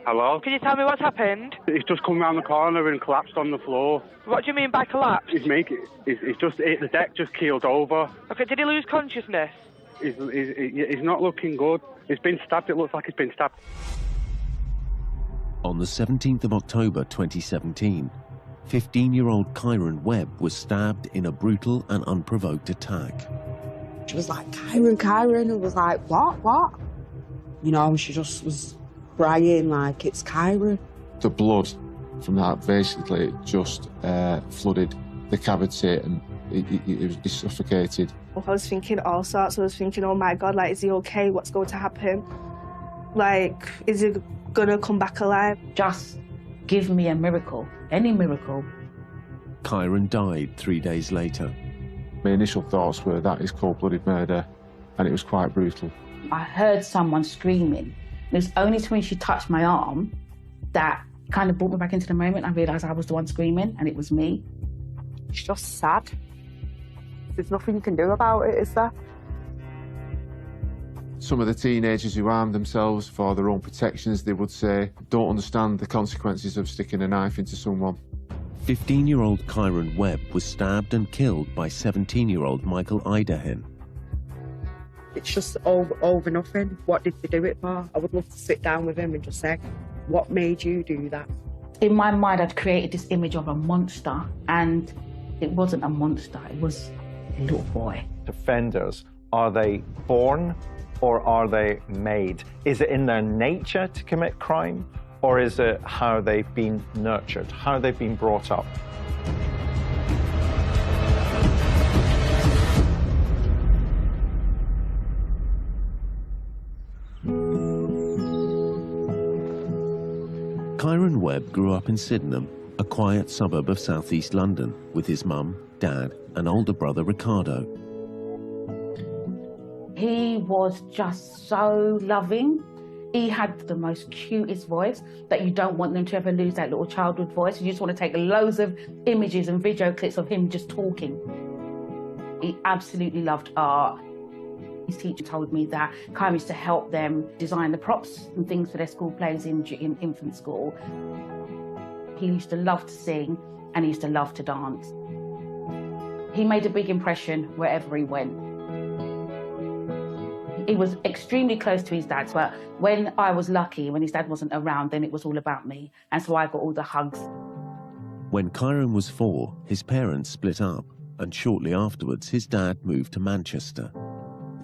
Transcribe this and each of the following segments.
Hello? Can you tell me what's happened? He's just come round the corner and collapsed on the floor. What do you mean by collapse? He's just the deck just keeled over. Okay, did he lose consciousness? He's not looking good. He's been stabbed. It looks like he's been stabbed. On the 17th of October 2017, 15-year-old Kyron Webb was stabbed in a brutal and unprovoked attack. She was like, Kyron, and was like, what? You know, and she just was crying like, it's Kyron. The blood from that basically just flooded the cavity and it was suffocated. I was thinking all sorts. I was thinking, oh my God, like, is he okay? What's going to happen? Like, is he gonna come back alive? Just give me a miracle, any miracle. Kyron died 3 days later. My initial thoughts were that is cold-blooded murder, and it was quite brutal. I heard someone screaming. It was only when she touched my arm that kind of brought me back into the moment. I realised I was the one screaming, and it was me. It's just sad. There's nothing you can do about it, is there? Some of the teenagers who armed themselves for their own protections, they would say, don't understand the consequences of sticking a knife into someone. 15-year-old Kyron Webb was stabbed and killed by 17-year-old Michael Idehen. It's just over nothing. What did they do it for? I would love to sit down with him and just say, what made you do that? In my mind, I'd created this image of a monster, and it wasn't a monster, it was a little boy. Offenders, are they born or are they made? Is it in their nature to commit crime, or is it how they've been nurtured, how they've been brought up? Kyron Webb grew up in Sydenham, a quiet suburb of southeast London, with his mum, dad, and older brother Ricardo. He was just so loving. He had the most cutest voice that you don't want them to ever lose that little childhood voice. You just want to take loads of images and video clips of him just talking. He absolutely loved art. His teacher told me that Kyron used to help them design the props and things for their school plays in infant school. He used to love to sing and he used to love to dance. He made a big impression wherever he went. He was extremely close to his dad, but when I was lucky, when his dad wasn't around, then it was all about me. And so I got all the hugs. When Kyron was 4, his parents split up, and shortly afterwards, his dad moved to Manchester.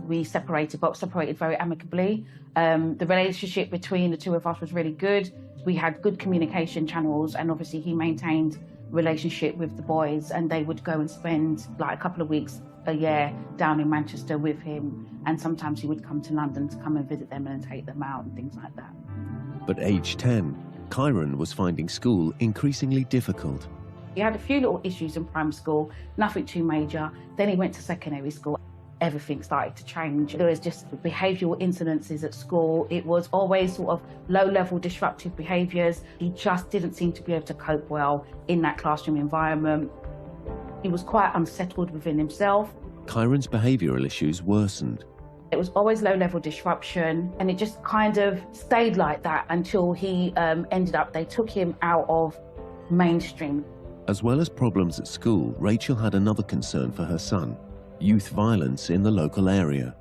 We separated, but separated very amicably. The relationship between the two of us was really good. We had good communication channels, and obviously he maintained a relationship with the boys, and they would go and spend like a couple of weeks a year down in Manchester with him, and sometimes he would come to London to come and visit them and take them out and things like that. But aged 10, Kyron was finding school increasingly difficult. He had a few little issues in primary school, nothing too major. Then he went to secondary school. Everything started to change. There was just behavioural incidences at school. It was always sort of low-level disruptive behaviours. He just didn't seem to be able to cope well in that classroom environment. He was quite unsettled within himself. Kyron's behavioural issues worsened. It was always low-level disruption, and it just kind of stayed like that until he they took him out of mainstream. As well as problems at school, Rachel had another concern for her son: youth violence in the local area.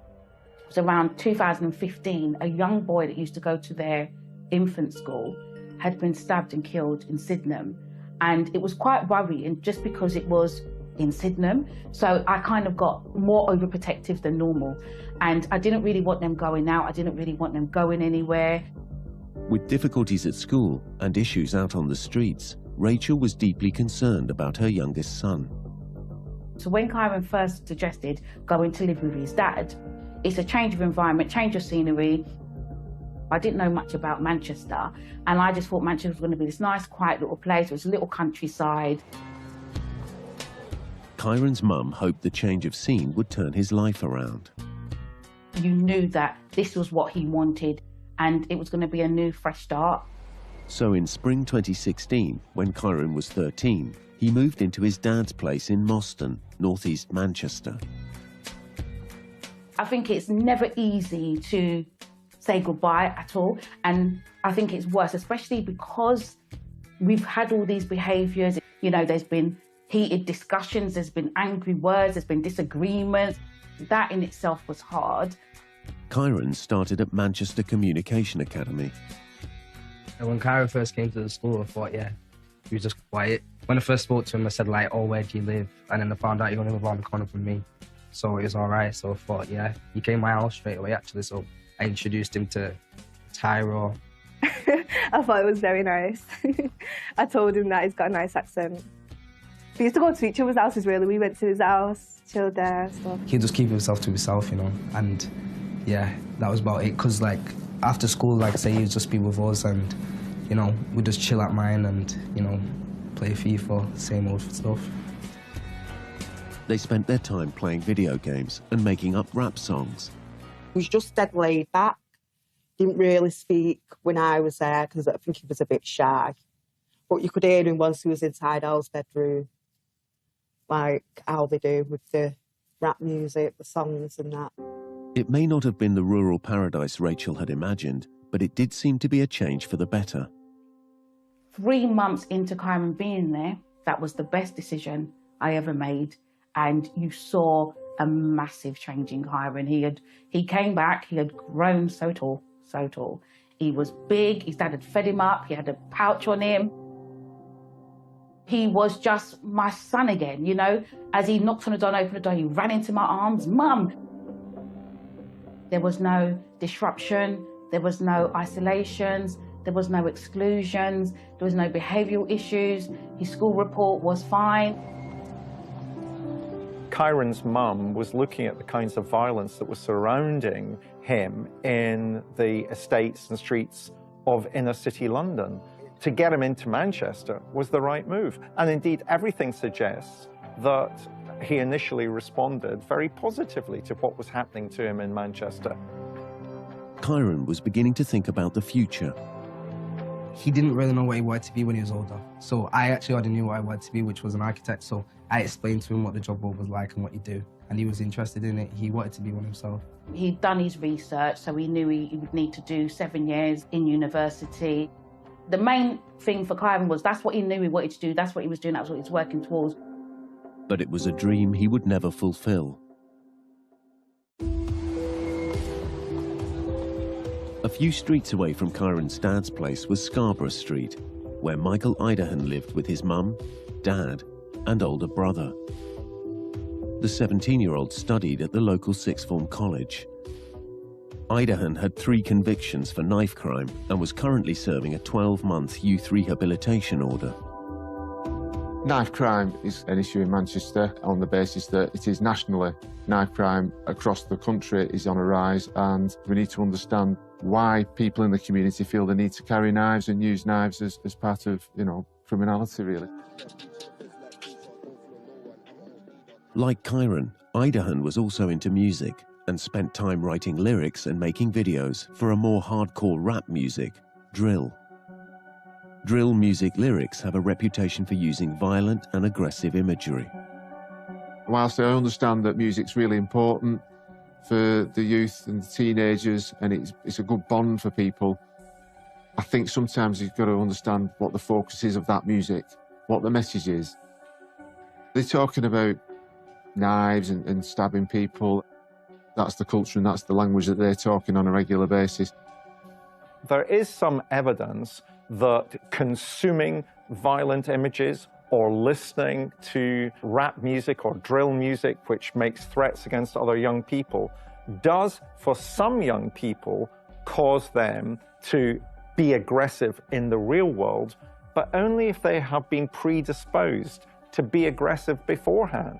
It was around 2015, a young boy that used to go to their infant school had been stabbed and killed in Sydenham. And it was quite worrying just because it was in Sydenham. So I kind of got more overprotective than normal. And I didn't really want them going out. I didn't really want them going anywhere. With difficulties at school and issues out on the streets, Rachel was deeply concerned about her youngest son. So when Kyron first suggested going to live with his dad, it's a change of environment, change of scenery. I didn't know much about Manchester, and I just thought Manchester was going to be this nice, quiet little place. It was a little countryside. Kyron's mum hoped the change of scene would turn his life around. You knew that this was what he wanted, and it was going to be a new, fresh start. So in spring 2016, when Kyron was 13, he moved into his dad's place in Moston, northeast Manchester. I think it's never easy to say goodbye at all, and I think it's worse, especially because we've had all these behaviours. You know, there's been heated discussions, there's been angry words, there's been disagreements. That in itself was hard. Kyron started at Manchester Communication Academy. When Kyron first came to the school, I thought, yeah, he was just quiet. When I first spoke to him, I said, like, oh, where do you live? And then I found out he only lived around the corner from me. So it was all right. So I thought, yeah, he came to my house straight away, actually. So I introduced him to Tyro. I thought it was very nice. I told him that he's got a nice accent. We used to go to each other's houses, really. We went to his house, chilled there, stuff. He'd just keep himself to himself, you know, and yeah, that was about it. Because, like, after school, like I say, he'd just be with us and, you know, we'd just chill at mine and, you know, play FIFA, same old stuff. They spent their time playing video games and making up rap songs. He was just dead laid back. Didn't really speak when I was there because I think he was a bit shy. But you could hear him once he was inside our bedroom, like how they do with the rap music, the songs and that. It may not have been the rural paradise Rachel had imagined, but it did seem to be a change for the better. 3 months into Kyron being there, that was the best decision I ever made. And you saw a massive change in Kyron. He came back, he had grown so tall, so tall. He was big, his dad had fed him up, he had a pouch on him. He was just my son again, you know? As he knocked on the door and opened the door, he ran into my arms, Mum! There was no disruption, there was no isolations, there was no exclusions, there was no behavioural issues, his school report was fine. Kyron's mum was looking at the kinds of violence that was surrounding him in the estates and streets of inner city London. To get him into Manchester was the right move. And indeed, everything suggests that he initially responded very positively to what was happening to him in Manchester. Kyron was beginning to think about the future. He didn't really know what he wanted to be when he was older. So I actually already knew what I wanted to be, which was an architect. So I explained to him what the job role was like and what you do. And he was interested in it. He wanted to be one himself. He'd done his research, so he knew he would need to do 7 years in university. The main thing for Kyron was that's what he knew he wanted to do, that's what he was doing, that's what he was working towards. But it was a dream he would never fulfill. A few streets away from Kyron's dad's place was Scarborough Street, where Michael Idehen lived with his mum, dad, and older brother. The 17-year-old studied at the local sixth form college. Idehen had 3 convictions for knife crime and was currently serving a 12-month youth rehabilitation order. Knife crime is an issue in Manchester on the basis that it is nationally. Knife crime across the country is on a rise, and we need to understand why people in the community feel the need to carry knives and use knives as part of, you know, criminality, really. Like Kyron, Idehen was also into music and spent time writing lyrics and making videos for a more hardcore rap music, drill. Drill music lyrics have a reputation for using violent and aggressive imagery. Whilst I understand that music's really important for the youth and the teenagers, and it's a good bond for people, I think sometimes you've got to understand what the focus is of that music, what the message is. They're talking about knives and stabbing people. That's the culture and that's the language that they're talking on a regular basis. There is some evidence that consuming violent images or listening to rap music or drill music, which makes threats against other young people, does, for some young people, cause them to be aggressive in the real world, but only if they have been predisposed to be aggressive beforehand.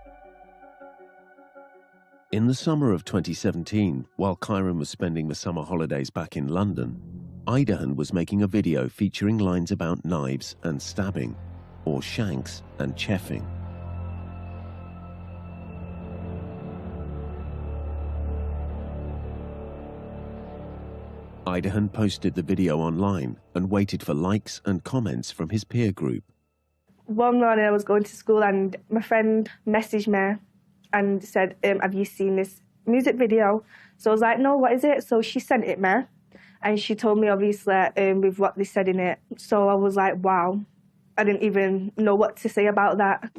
In the summer of 2017, while Kyron was spending the summer holidays back in London, Idehen was making a video featuring lines about knives and stabbing, or shanks and cheffing. Idehen posted the video online and waited for likes and comments from his peer group. One morning I was going to school and my friend messaged me and said, have you seen this music video? So I was like, no, what is it? So she sent it me. And she told me, obviously, with what they said in it. So I was like, wow, I didn't even know what to say about that.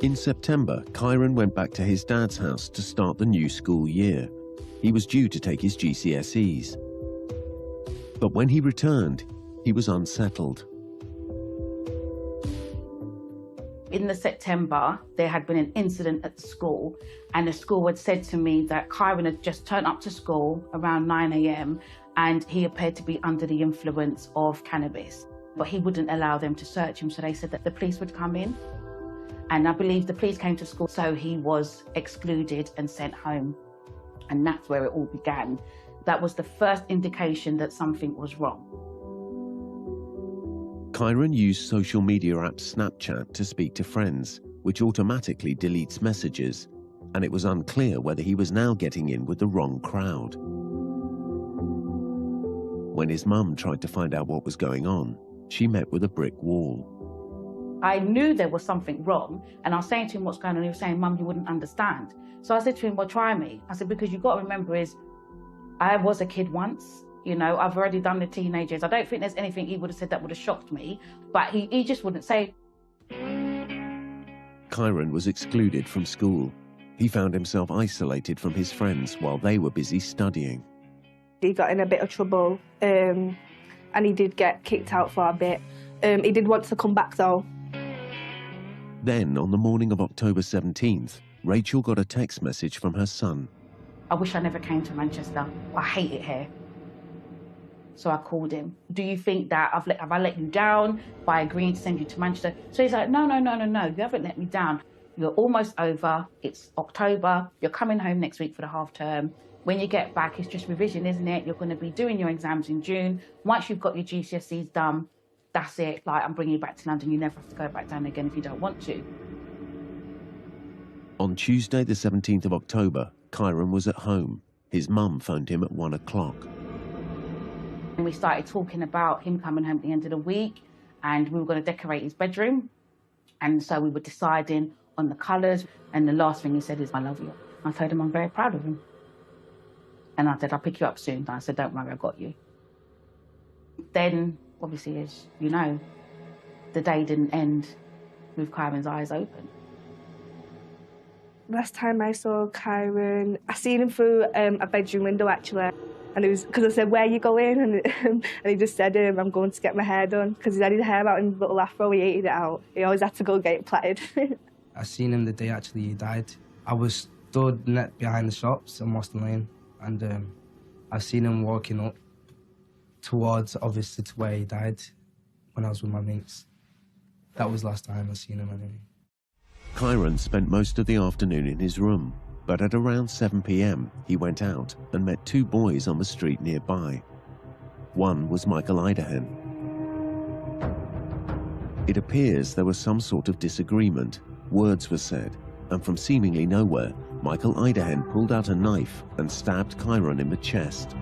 In September, Kyron went back to his dad's house to start the new school year. He was due to take his GCSEs. But when he returned, he was unsettled. In the September, there had been an incident at the school, and the school had said to me that Kyron had just turned up to school around 9 a.m. and he appeared to be under the influence of cannabis. But he wouldn't allow them to search him, so they said that the police would come in. And I believe the police came to school, so he was excluded and sent home. And that's where it all began. That was the first indication that something was wrong. Kyron used social media app Snapchat to speak to friends, which automatically deletes messages, and it was unclear whether he was now getting in with the wrong crowd. When his mum tried to find out what was going on, she met with a brick wall. I knew there was something wrong, and I was saying to him, what's going on? He was saying, Mum, you wouldn't understand. So I said to him, well, try me. I said, because you've got to remember is, I was a kid once. You know, I've already done the teenagers. I don't think there's anything he would have said that would have shocked me, but he just wouldn't say. Kyron was excluded from school. He found himself isolated from his friends while they were busy studying. He got in a bit of trouble, and he did get kicked out for a bit. He did want to come back though. Then, on the morning of October 17th, Rachel got a text message from her son. I wish I never came to Manchester. I hate it here. So I called him. Do you think that have I let you down by agreeing to send you to Manchester? So he's like, no, you haven't let me down. You're almost over. It's October. You're coming home next week for the half term. When you get back, it's just revision, isn't it? You're going to be doing your exams in June. Once you've got your GCSEs done, that's it. Like, I'm bringing you back to London. You never have to go back down again if you don't want to. On Tuesday, the 17th of October, Kyron was at home. His mum phoned him at 1 o'clock. And we started talking about him coming home at the end of the week, and we were going to decorate his bedroom. And so we were deciding on the colours, and the last thing he said is, I love you. I told him I'm very proud of him. And I said, I'll pick you up soon. And I said, don't worry, I got you. Then, obviously, as you know, the day didn't end with Kyron's eyes open. Last time I saw Kyron, I seen him through a bedroom window, actually. And it was because I said, where are you going? And he just said, I'm going to get my hair done. Because he had his hair out in a little afro, he hated it out. He always had to go get it plaited. I seen him the day actually he died. I was stood behind the shops on Moston Lane, and I seen him walking up towards, obviously, to where he died when I was with my mates. That was last time I seen him anyway. Kyron spent most of the afternoon in his room, but at around 7 p.m, he went out and met two boys on the street nearby. One was Michael Idehen. It appears there was some sort of disagreement. Words were said, and from seemingly nowhere, Michael Idehen pulled out a knife and stabbed Kyron in the chest.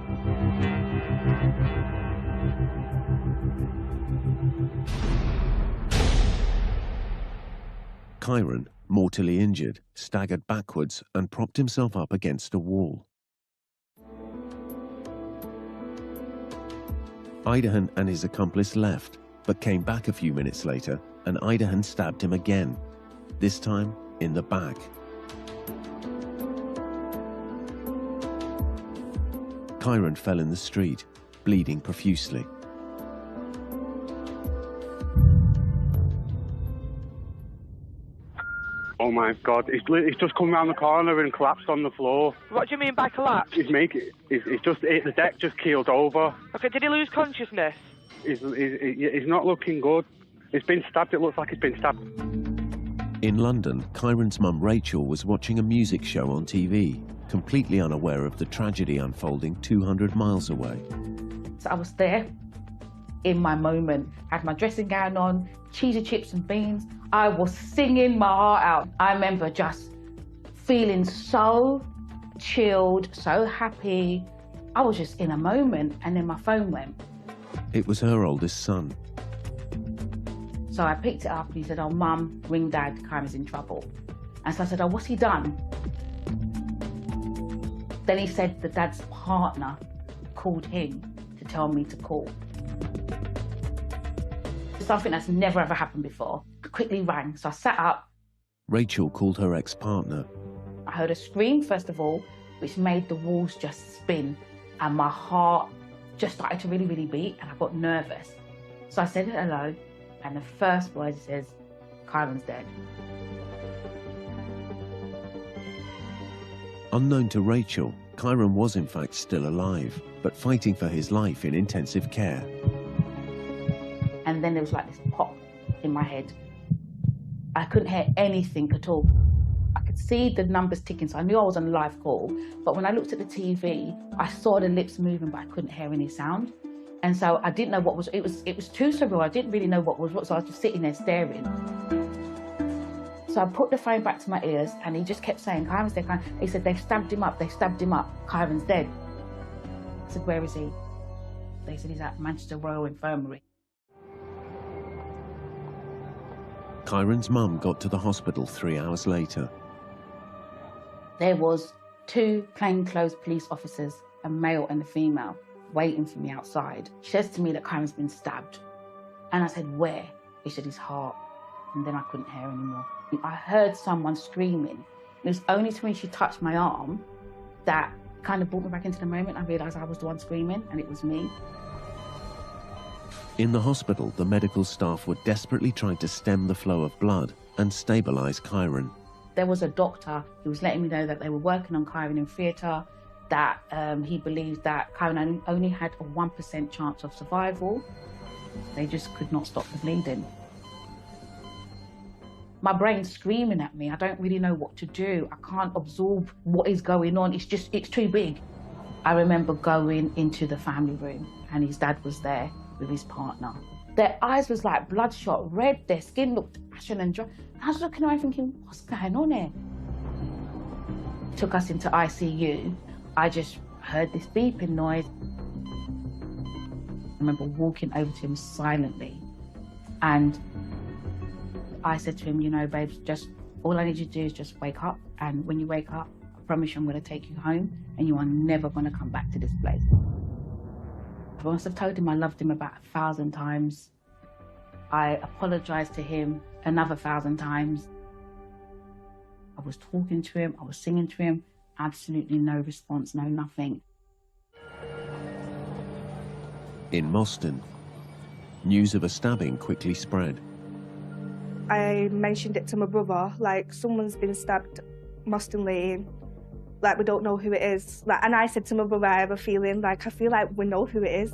Kyron, mortally injured, staggered backwards and propped himself up against a wall. Idehen and his accomplice left, but came back a few minutes later, and Idehen stabbed him again, this time in the back. Kyron fell in the street, bleeding profusely. Oh my God, he's just come round the corner and collapsed on the floor. What do you mean by collapse? He's just, the deck just keeled over. Okay, did he lose consciousness? He's not looking good. He's been stabbed, it looks like he's been stabbed. In London, Kyron's mum Rachel was watching a music show on TV, completely unaware of the tragedy unfolding 200 miles away. So I was there in my moment, had my dressing gown on, cheesy chips and beans. I was singing my heart out. I remember just feeling so chilled, so happy. I was just in a moment, and then my phone went. It was her oldest son. So I picked it up and he said, oh, Mum, ring Dad, Kyron's in trouble. And so I said, oh, what's he done? Then he said that Dad's partner called him to tell me to call. Something that's never ever happened before. I quickly rang, so I sat up. Rachel called her ex-partner. I heard a scream, first of all, which made the walls just spin, and my heart just started to really, really beat, and I got nervous. So I said hello, and the first word says, Kyron's dead. Unknown to Rachel, Kyron was in fact still alive, but fighting for his life in intensive care. And then there was like this pop in my head. I couldn't hear anything at all. I could see the numbers ticking, so I knew I was on a live call. But when I looked at the TV, I saw the lips moving, but I couldn't hear any sound. And so I didn't know what was, it was too surreal. I didn't really know what was what, so I was just sitting there staring. So I put the phone back to my ears, and he just kept saying, Kyron's dead, Kyron. He said, they've stabbed him up, Kyron's dead. I said, where is he? They said he's at Manchester Royal Infirmary. Kyron's mum got to the hospital 3 hours later. There was 2 plainclothes police officers, a male and a female, waiting for me outside. She says to me that Kyron's been stabbed. And I said, where? He said, his heart. And then I couldn't hear anymore. I heard someone screaming. It was only when she touched my arm that kind of brought me back into the moment. I realised I was the one screaming, and it was me. In the hospital, the medical staff were desperately trying to stem the flow of blood and stabilise Kyron. There was a doctor who was letting me know that they were working on Kyron in theatre, that he believed that Kyron only had a 1% chance of survival. They just could not stop the bleeding. My brain's screaming at me. I don't really know what to do. I can't absorb what is going on. It's too big. I remember going into the family room, and his dad was there with his partner. Their eyes was like bloodshot red, their skin looked ashen and dry. I was looking around thinking, what's going on here? Took us into ICU. I just heard this beeping noise. I remember walking over to him silently, and I said to him, you know, babes, just all I need you to do is just wake up, and when you wake up, I promise you I'm going to take you home, and you are never going to come back to this place. I must have told him I loved him about 1,000 times. I apologized to him another 1,000 times. I was talking to him, I was singing to him, absolutely no response, no nothing. In Moston, news of a stabbing quickly spread. I mentioned it to my brother, like, someone's been stabbed, Moston Lane. Like, we don't know who it is. Like, and I said to my brother, I have a feeling, like, I feel like we know who it is.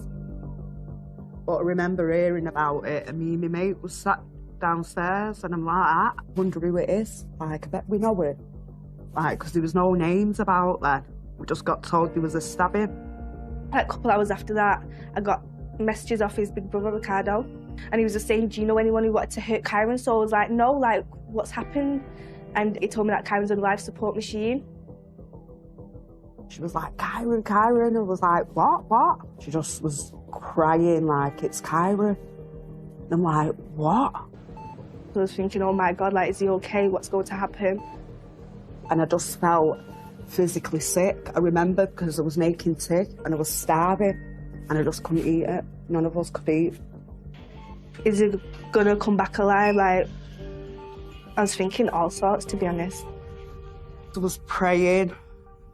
But I remember hearing about it, and me and my mate was sat downstairs, and I'm like, I wonder who it is. Like, I bet we know it. Like, because there was no names about that. We just got told there was a stabbing. Like, a couple hours after that, I got messages off his big brother, Ricardo, and he was just saying, do you know anyone who wanted to hurt Kyron? So I was like, no, like, what's happened? And he told me that Kyron's on life support machine. She was like, Kyron, Kyron. I was like, what? She just was crying like, it's Kyron. And I'm like, what? So I was thinking, oh my God, like, is he okay? What's going to happen? And I just felt physically sick. I remember because I was making tea and I was starving and I just couldn't eat it. None of us could eat. Is he gonna come back alive? Like, I was thinking all sorts, to be honest. I was praying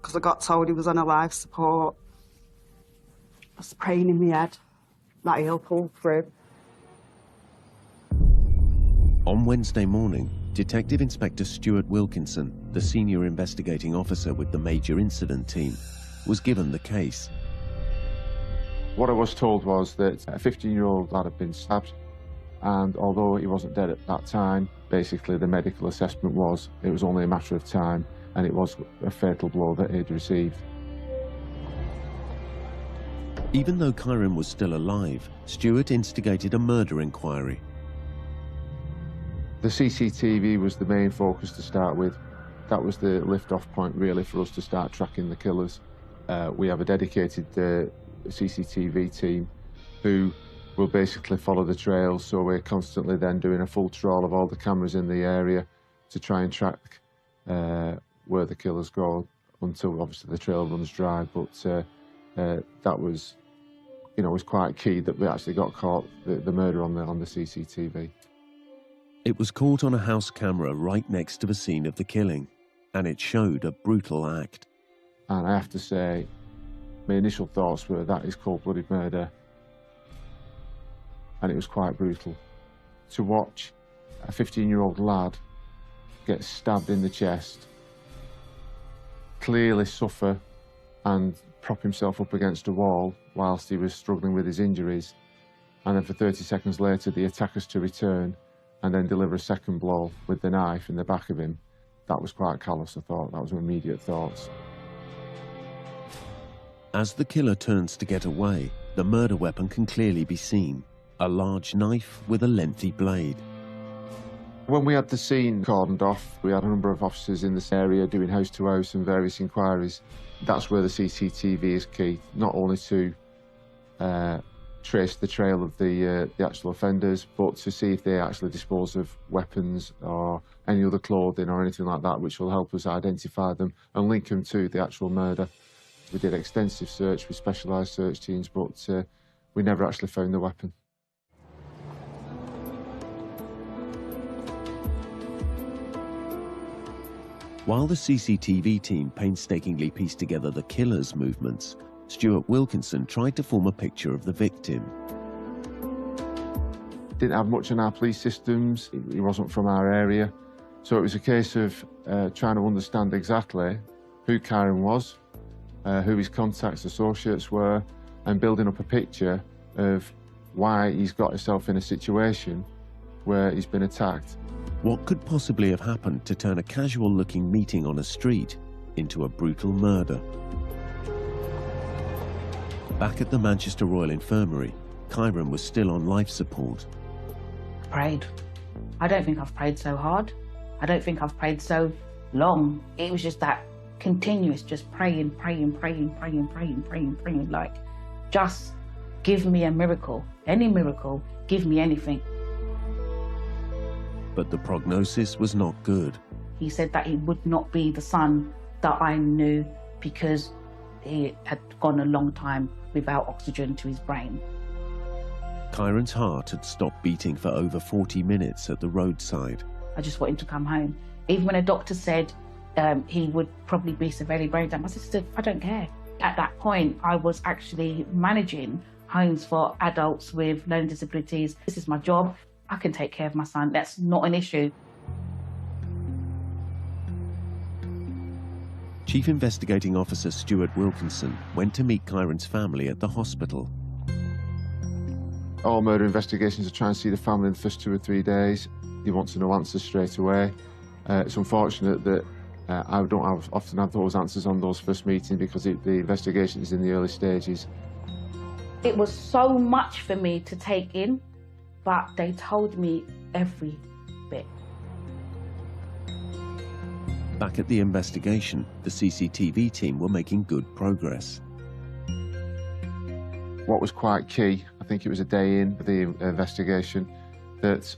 because I got told he was on a life support. I was praying in my head that he'll pull through. On Wednesday morning, Detective Inspector Stuart Wilkinson, the senior investigating officer with the major incident team, was given the case. What I was told was that a 15-year-old lad had been stabbed, and although he wasn't dead at that time, basically the medical assessment was it was only a matter of time, and it was a fatal blow that he'd received. Even though Kyron was still alive, Stuart instigated a murder inquiry. The CCTV was the main focus to start with. That was the lift-off point, really, for us to start tracking the killers. We have a dedicated CCTV team who will basically follow the trails, so we're constantly then doing a full trawl of all the cameras in the area to try and track where the killers go until obviously the trail runs dry. But that was, you know, was quite key that we actually got caught the murder on the CCTV. It was caught on a house camera right next to the scene of the killing, and it showed a brutal act. And I have to say, my initial thoughts were that is cold-blooded murder, and it was quite brutal. To watch a 15-year-old lad get stabbed in the chest, clearly suffer and prop himself up against a wall whilst he was struggling with his injuries, and then for 30 seconds later the attackers to return and then deliver a second blow with the knife in the back of him, that was quite callous, I thought. That was my immediate thoughts. As the killer turns to get away, the murder weapon can clearly be seen, a large knife with a lengthy blade. When we had the scene cordoned off, we had a number of officers in this area doing house-to-house and various inquiries. That's where the CCTV is key, not only to trace the trail of the actual offenders, but to see if they actually dispose of weapons or any other clothing or anything like that, which will help us identify them and link them to the actual murder. We did extensive search with specialised search teams, but we never actually found the weapon. While the CCTV team painstakingly pieced together the killer's movements, Stuart Wilkinson tried to form a picture of the victim. Didn't have much in our police systems, he wasn't from our area, so it was a case of trying to understand exactly who Kyron was, who his contacts, associates were, and building up a picture of why he's got himself in a situation where he's been attacked. What could possibly have happened to turn a casual-looking meeting on a street into a brutal murder? Back at the Manchester Royal Infirmary, Kyron was still on life support. Prayed. I don't think I've prayed so hard. I don't think I've prayed so long. It was just that continuous, just praying, like, just give me a miracle. Any miracle, give me anything. But the prognosis was not good. He said that he would not be the son that I knew because he had gone a long time without oxygen to his brain. Kyron's heart had stopped beating for over 40 minutes at the roadside. I just want him to come home. Even when a doctor said he would probably be severely brain damaged, I said, I don't care. At that point, I was actually managing homes for adults with learning disabilities. This is my job. I can take care of my son. That's not an issue. Chief Investigating Officer Stuart Wilkinson went to meet Kyron's family at the hospital. All murder investigations are trying to see the family in the first 2 or 3 days. You want to know answers straight away. It's unfortunate that I don't often have those answers on those first meetings because the investigation is in the early stages. It was so much for me to take in, but they told me every bit. Back at the investigation, the CCTV team were making good progress. What was quite key, I think it was a day in the investigation, that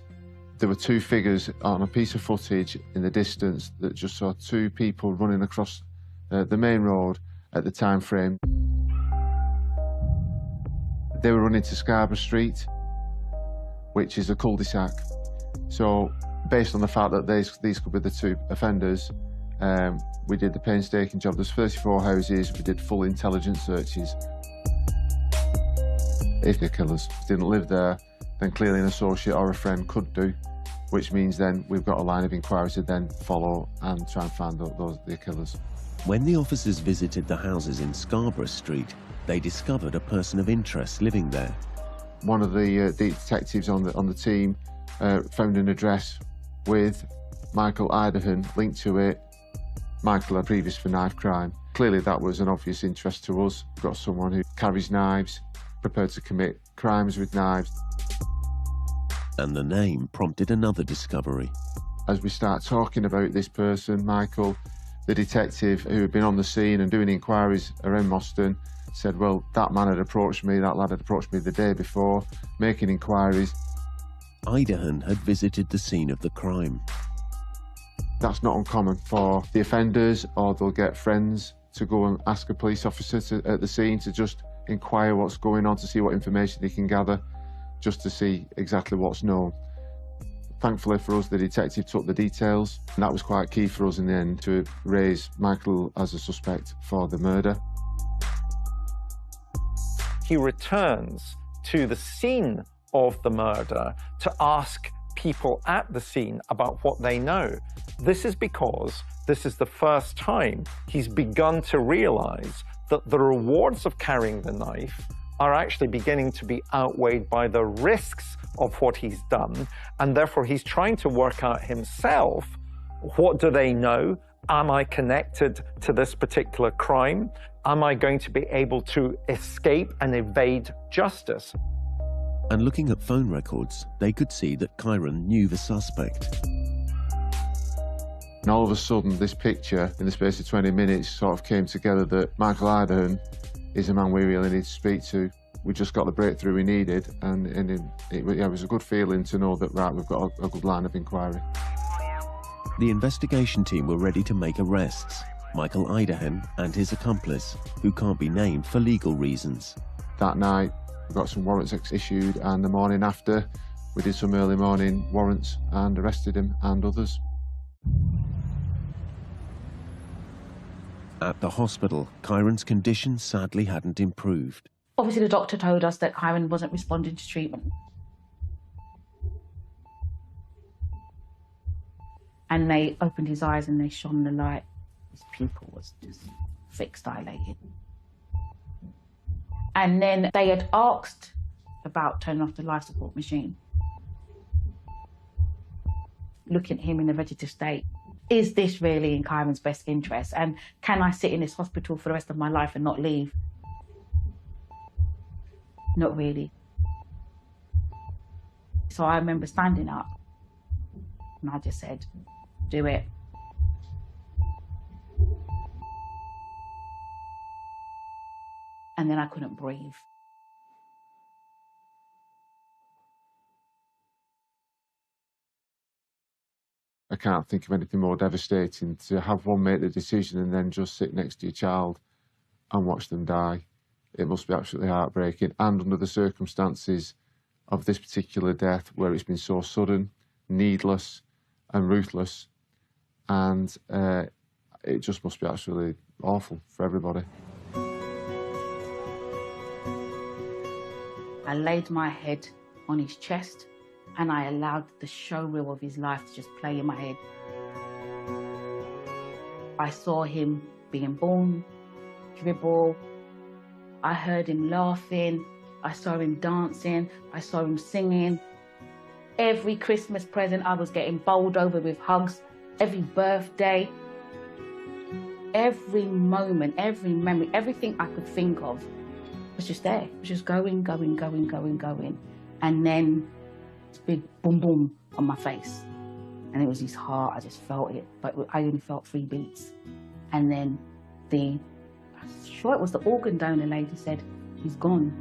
there were 2 figures on a piece of footage in the distance that just saw 2 people running across the main road at the time frame. They were running to Scarborough Street, which is a cul-de-sac. So, based on the fact that these could be the 2 offenders, we did the painstaking job. There's 34 houses, we did full intelligence searches. If the killers didn't live there, then clearly an associate or a friend could do, which means then we've got a line of inquiry to then follow and try and find the killers. When the officers visited the houses in Scarborough Street, they discovered a person of interest living there. One of the detectives on the team found an address with Michael Idehen linked to it. Michael had previous for knife crime. Clearly that was an obvious interest to us. We've got someone who carries knives, prepared to commit crimes with knives. And the name prompted another discovery. As we start talking about this person, Michael, the detective who had been on the scene and doing inquiries around Moston, said, well, that man had approached me, that lad had approached me the day before, making inquiries. Idehen had visited the scene of the crime. That's not uncommon for the offenders, or they'll get friends to go and ask a police officer at the scene to just inquire what's going on, to see what information he can gather, just to see exactly what's known. Thankfully for us, the detective took the details, and that was quite key for us in the end to raise Michael as a suspect for the murder. He returns to the scene of the murder to ask people at the scene about what they know. This is because this is the first time he's begun to realize that the rewards of carrying the knife are actually beginning to be outweighed by the risks of what he's done, and therefore he's trying to work out himself, what do they know? Am I connected to this particular crime? Am I going to be able to escape and evade justice? And looking at phone records, they could see that Kyron knew the suspect. And all of a sudden, this picture, in the space of 20 minutes, sort of came together that Michael Idehen is a man we really need to speak to. We just got the breakthrough we needed, and it was a good feeling to know that, right, we've got a good line of inquiry. The investigation team were ready to make arrests. Michael Idehen and his accomplice, who can't be named for legal reasons. That night, we got some warrants issued, and the morning after, we did some early morning warrants and arrested him and others. At the hospital, Kyron's condition sadly hadn't improved. Obviously, the doctor told us that Kyron wasn't responding to treatment. And they opened his eyes and they shone the light. His pupil was just fixed, dilated. And then they had asked about turning off the life support machine. Looking at him in a vegetative state, is this really in Kyron's best interest? And can I sit in this hospital for the rest of my life and not leave? Not really. So I remember standing up and I just said, do it. And then I couldn't breathe. I can't think of anything more devastating to have one make the decision and then just sit next to your child and watch them die. It must be absolutely heartbreaking, and under the circumstances of this particular death, where it's been so sudden, needless and ruthless, and it just must be absolutely awful for everybody. I laid my head on his chest and I allowed the showreel of his life to just play in my head. I saw him being born, dribble. I heard him laughing. I saw him dancing. I saw him singing. Every Christmas present, I was getting bowled over with hugs. Every birthday, every moment, every memory, everything I could think of was just there. It was just going, going, going, going, going. And then this big boom, boom on my face. And it was his heart. I just felt it, but I only felt 3 beats. And then I'm sure it was the organ donor lady said, he's gone.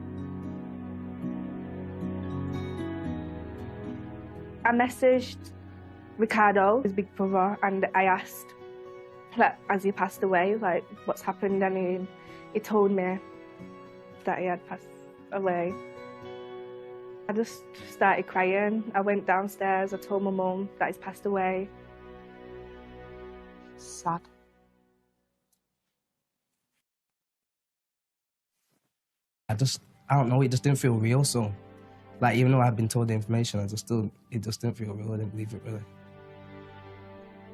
I messaged Ricardo, his big brother, and I asked, like, as he passed away, like, what's happened, and he told me that he had passed away. I just started crying. I went downstairs, I told my mum that he's passed away. Sad. I don't know, it just didn't feel real, so, like, even though I'd been told the information, it just didn't feel real. I didn't believe it, really.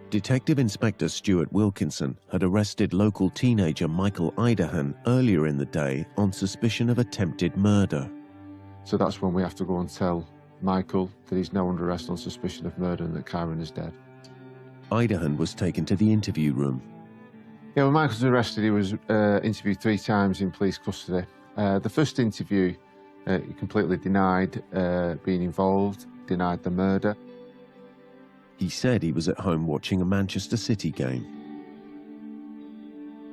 Detective Inspector Stuart Wilkinson had arrested local teenager Michael Idehen earlier in the day on suspicion of attempted murder. So that's when we have to go and tell Michael that he's now under arrest on suspicion of murder and that Kyron is dead. Idehen was taken to the interview room. Yeah, when Michael was arrested, he was interviewed 3 times in police custody. The first interview, he completely denied being involved, denied the murder. He said he was at home watching a Manchester City game.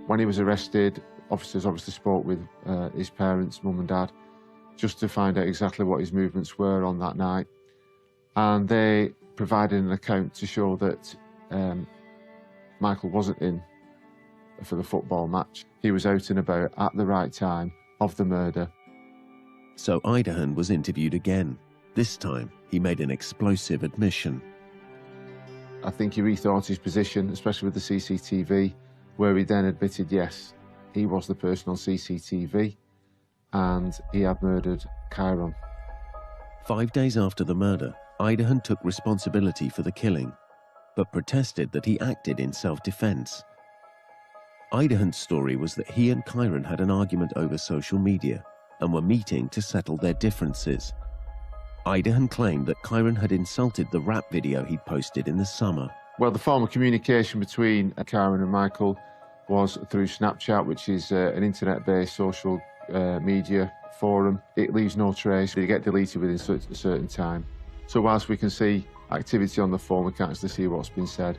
When he was arrested, officers obviously spoke with his parents, mum and dad, just to find out exactly what his movements were on that night. And they provided an account to show that Michael wasn't in for the football match. He was out and about at the right time of the murder. So Idehen was interviewed again. This time, he made an explosive admission. I think he rethought his position, especially with the CCTV, where he then admitted, yes, he was the person on CCTV and he had murdered Kyron. 5 days after the murder, Idehen took responsibility for the killing, but protested that he acted in self-defense. Idehen's story was that he and Kyron had an argument over social media and were meeting to settle their differences. Idehen claimed that Kyron had insulted the rap video he'd posted in the summer. Well, the form of communication between Kyron and Michael was through Snapchat, which is an internet-based social media forum. It leaves no trace. They get deleted within a certain time. So whilst we can see activity on the phone, we can't actually see what's been said.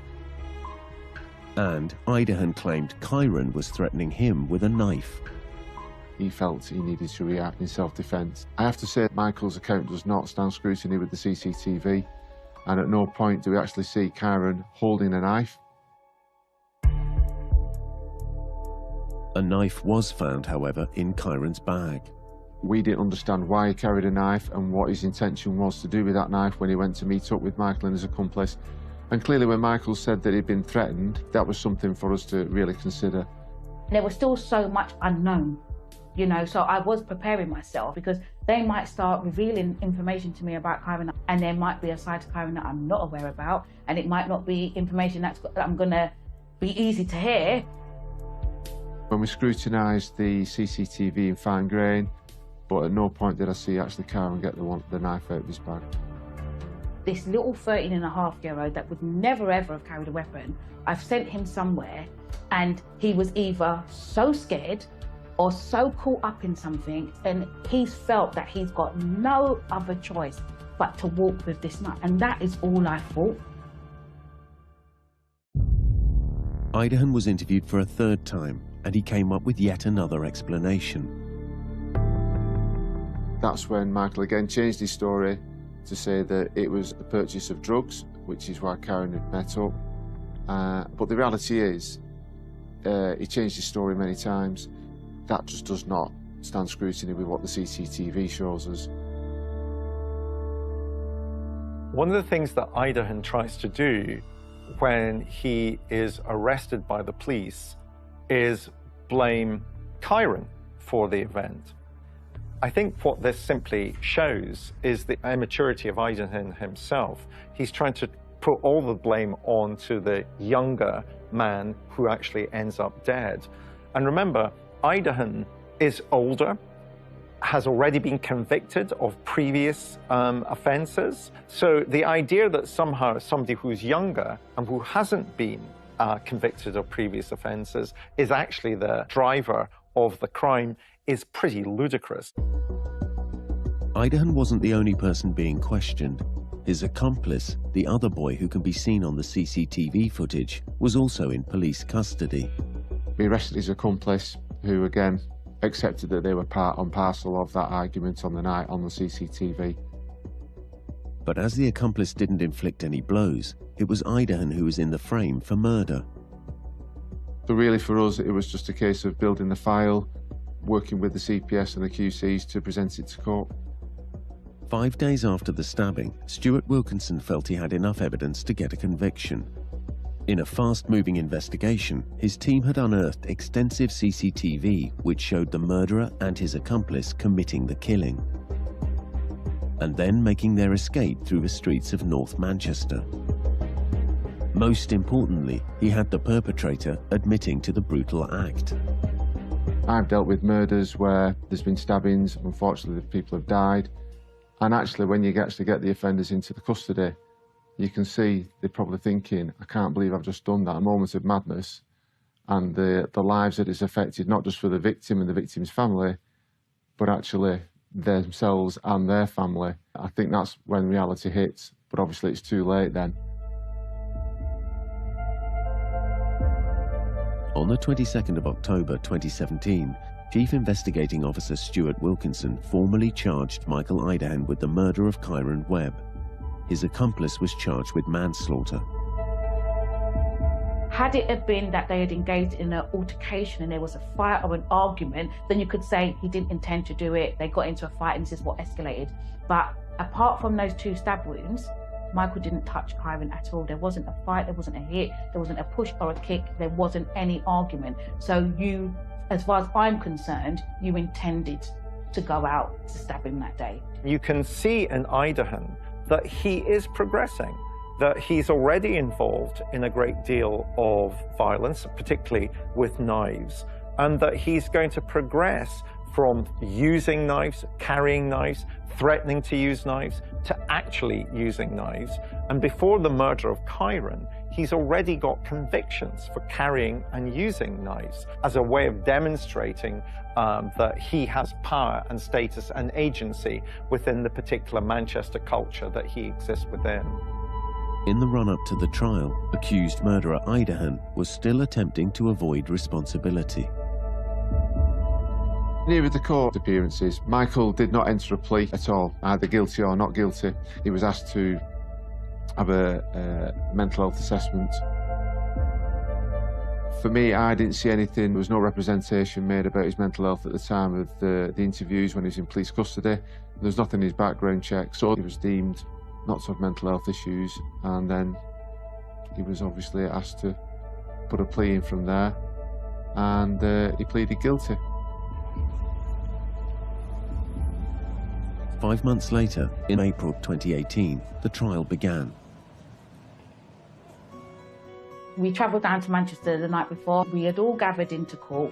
And Idehen claimed Kyron was threatening him with a knife. He felt he needed to react in self-defense. I have to say Michael's account does not stand scrutiny with the CCTV, and at no point do we actually see Kyron holding a knife. A knife was found, however, in Kyron's bag. We didn't understand why he carried a knife and what his intention was to do with that knife when he went to meet up with Michael and his accomplice. And clearly when Michael said that he'd been threatened, that was something for us to really consider. There was still so much unknown, you know, so I was preparing myself because they might start revealing information to me about Kyron, and there might be a side to Kyron that I'm not aware about, and it might not be information that I'm going to be easy to hear. When we scrutinised the CCTV in fine grain, but at no point did I see actually Kyron get the knife out of his bag. This little 13-and-a-half-year-old that would never ever have carried a weapon, I've sent him somewhere and he was either so scared or so caught up in something, and he's felt that he's got no other choice but to walk with this knife, and that is all I thought. Idehen was interviewed for a third time, and he came up with yet another explanation. That's when Michael again changed his story to say that it was the purchase of drugs, which is why Kyron had met up. But the reality is, he changed his story many times. That just does not stand scrutiny with what the CCTV shows us. One of the things that Idehen tries to do when he is arrested by the police is blame Kyron for the event. I think what this simply shows is the immaturity of Idehen himself. He's trying to put all the blame onto the younger man who actually ends up dead. And remember, Idehen is older, has already been convicted of previous offences. So the idea that somehow somebody who's younger and who hasn't been convicted of previous offences is actually the driver of the crime is pretty ludicrous. Idehen wasn't the only person being questioned. His accomplice, the other boy who can be seen on the CCTV footage, was also in police custody. We arrested his accomplice, who again accepted that they were part and parcel of that argument on the night on the CCTV. But as the accomplice didn't inflict any blows, it was Idehen who was in the frame for murder. So really for us, it was just a case of building the file, working with the CPS and the QCs to present it to court. 5 days after the stabbing, Stuart Wilkinson felt he had enough evidence to get a conviction. In a fast-moving investigation, his team had unearthed extensive CCTV which showed the murderer and his accomplice committing the killing, and then making their escape through the streets of North Manchester. Most importantly, he had the perpetrator admitting to the brutal act. I've dealt with murders where there's been stabbings, unfortunately people have died, and actually when you actually get the offenders into the custody, you can see they're probably thinking, I can't believe I've just done that, a moment of madness, and the lives that it's affected, not just for the victim and the victim's family, but actually themselves and their family. I think that's when reality hits, but obviously it's too late then. On the 22nd of October 2017, Chief Investigating Officer Stuart Wilkinson formally charged Michael Idehen with the murder of Kyron Webb. His accomplice was charged with manslaughter. Had it have been that they had engaged in an altercation and there was a fight or an argument, then you could say he didn't intend to do it, they got into a fight and this is what escalated. But apart from those 2 stab wounds, Michael didn't touch Kyron at all. There wasn't a fight, there wasn't a hit, there wasn't a push or a kick, there wasn't any argument. So you, as far as I'm concerned, you intended to go out to stab him that day. You can see in Idehen that he is progressing, that he's already involved in a great deal of violence, particularly with knives, and that he's going to progress from using knives, carrying knives, threatening to use knives, to actually using knives. And before the murder of Kyron, he's already got convictions for carrying and using knives as a way of demonstrating that he has power and status and agency within the particular Manchester culture that he exists within. In the run-up to the trial, accused murderer Idehen was still attempting to avoid responsibility. Near the court appearances, Michael did not enter a plea at all, either guilty or not guilty. He was asked to have a mental health assessment. For me, I didn't see anything. There was no representation made about his mental health at the time of the interviews when he was in police custody. There's nothing in his background check, so he was deemed not to have mental health issues, and then he was obviously asked to put a plea in from there, and he pleaded guilty. 5 months later, in April 2018, the trial began. We travelled down to Manchester the night before. We had all gathered into court,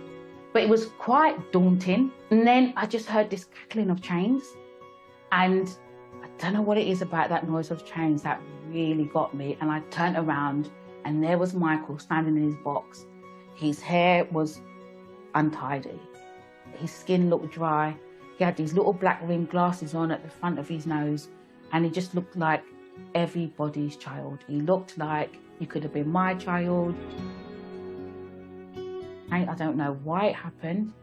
but it was quite daunting. And then I just heard this crackling of chains, and I don't know what it is about that noise of chains that really got me. And I turned around and there was Michael standing in his box. His hair was untidy. His skin looked dry. He had these little black rimmed glasses on at the front of his nose, and he just looked like everybody's child. He looked like he could have been my child. I don't know why it happened,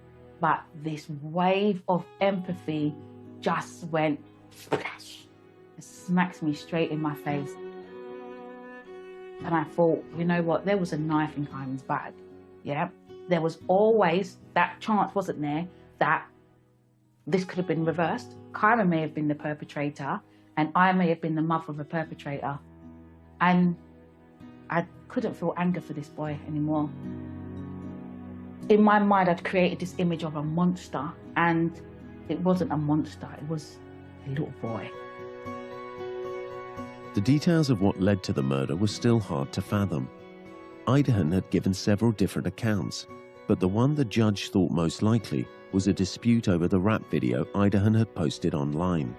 but this wave of empathy just went splash. It smacks me straight in my face. And I thought, you know what, there was a knife in Kyron's bag. Yeah, there was always that chance, wasn't there, that this could have been reversed. Kyron may have been the perpetrator and I may have been the mother of a perpetrator. And I couldn't feel anger for this boy anymore. In my mind, I'd created this image of a monster, and it wasn't a monster, it was a little boy. The details of what led to the murder were still hard to fathom. Idehen had given several different accounts, but the one the judge thought most likely was a dispute over the rap video Idehen had posted online.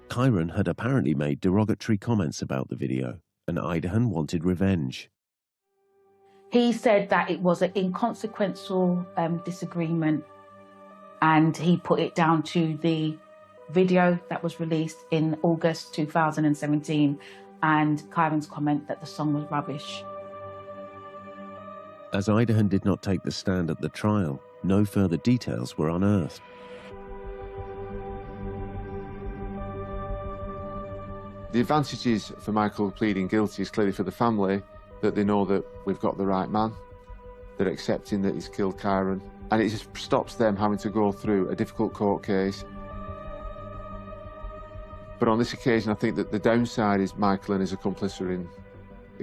Kyron had apparently made derogatory comments about the video, and Idehen wanted revenge. He said that it was an inconsequential disagreement, and he put it down to the video that was released in August 2017 and Kyron's comment that the song was rubbish. As Idehen did not take the stand at the trial, no further details were unearthed. The advantages for Michael pleading guilty is clearly for the family, that they know that we've got the right man, they're accepting that he's killed Kyron, and it just stops them having to go through a difficult court case. But on this occasion, I think that the downside is Michael and his accomplice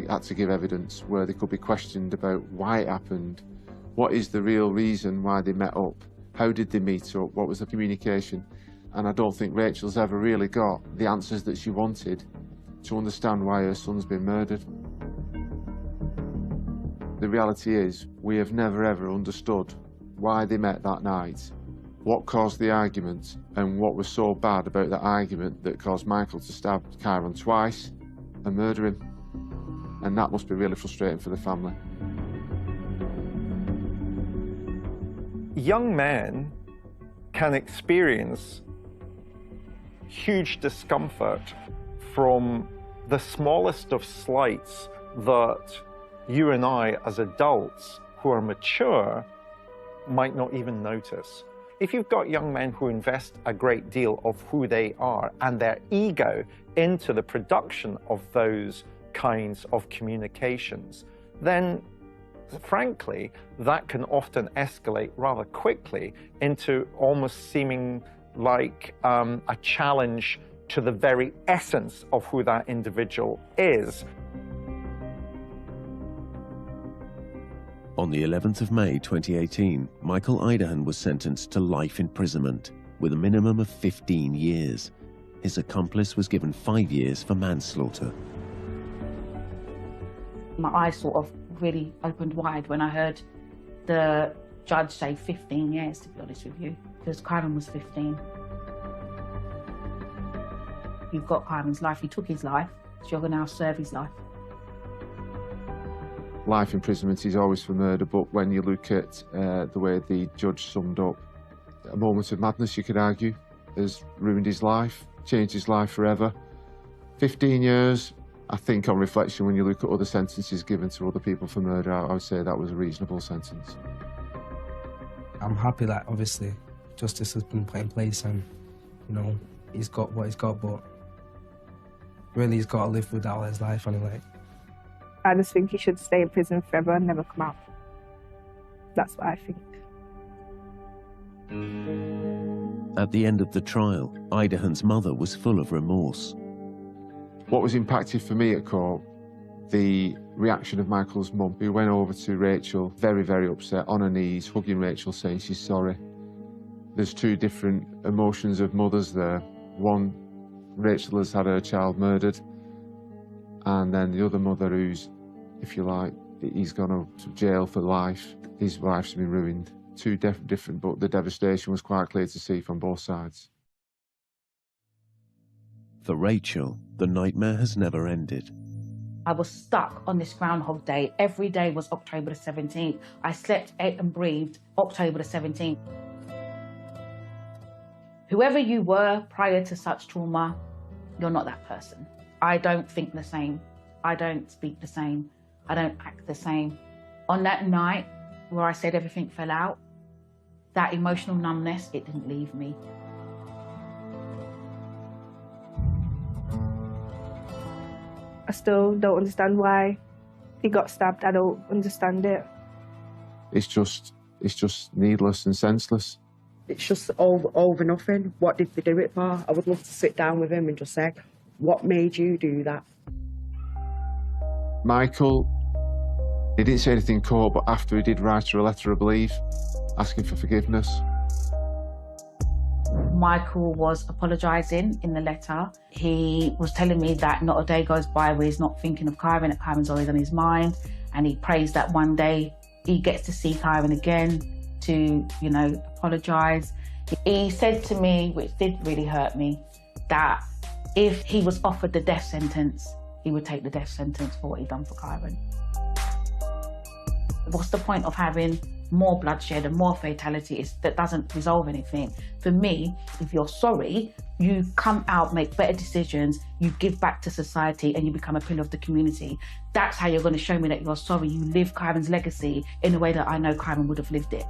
had to give evidence where they could be questioned about why it happened, what is the real reason why they met up, how did they meet up, what was the communication. And I don't think Rachel's ever really got the answers that she wanted to understand why her son's been murdered. The reality is, we have never ever understood why they met that night, what caused the argument, and what was so bad about that argument that caused Michael to stab Kyron twice and murder him. And that must be really frustrating for the family. Young men can experience huge discomfort from the smallest of slights that you and I, as adults who are mature, might not even notice. If you've got young men who invest a great deal of who they are and their ego into the production of those kinds of communications, then frankly, that can often escalate rather quickly into almost seeming like a challenge to the very essence of who that individual is. On the 11th of May 2018, Michael Idehen was sentenced to life imprisonment with a minimum of 15 years. His accomplice was given 5 years for manslaughter. My eyes sort of really opened wide when I heard the judge say 15 years, to be honest with you, because Kyron was 15. You've got Kyron's life, he took his life, so you're going to now serve his life. Life imprisonment is always for murder, but when you look at the way the judge summed up, a moment of madness, you could argue, has ruined his life, changed his life forever. 15 years, I think on reflection, when you look at other sentences given to other people for murder, I would say that was a reasonable sentence. I'm happy that obviously justice has been put in place and, you know, he's got what he's got, but really he's got to live with that all his life anyway. I just think he should stay in prison forever and never come out. That's what I think. At the end of the trial, Idehen's mother was full of remorse. What was impacted for me at court, the reaction of Michael's mum, who went over to Rachel, very, very upset, on her knees, hugging Rachel, saying she's sorry. There's two different emotions of mothers there. One, Rachel has had her child murdered, and then the other mother who's, if you like, he's gone to jail for life. His life's been ruined. Two different, but the devastation was quite clear to see from both sides. For Rachel, the nightmare has never ended. I was stuck on this Groundhog Day. Every day was October the 17th. I slept, ate and breathed October the 17th. Whoever you were prior to such trauma, you're not that person. I don't think the same. I don't speak the same. I don't act the same. On that night where I said everything fell out, that emotional numbness, it didn't leave me. I still don't understand why he got stabbed. I don't understand it. It's just needless and senseless. It's just all for nothing. What did they do it for? I would love to sit down with him and just say, what made you do that? Michael, he didn't say anything in court, but after he did write her a letter of belief, asking for forgiveness. Michael was apologising in the letter. He was telling me that not a day goes by where he's not thinking of Kyron, that Kyron's always on his mind, and he prays that one day he gets to see Kyron again to, you know, apologise. He said to me, which did really hurt me, that if he was offered the death sentence, he would take the death sentence for what he'd done for Kyron. What's the point of having more bloodshed and more fatalities that doesn't resolve anything? For me, if you're sorry, you come out, make better decisions, you give back to society and you become a pillar of the community. That's how you're going to show me that you're sorry. You live Kyron's legacy in a way that I know Kyron would have lived it.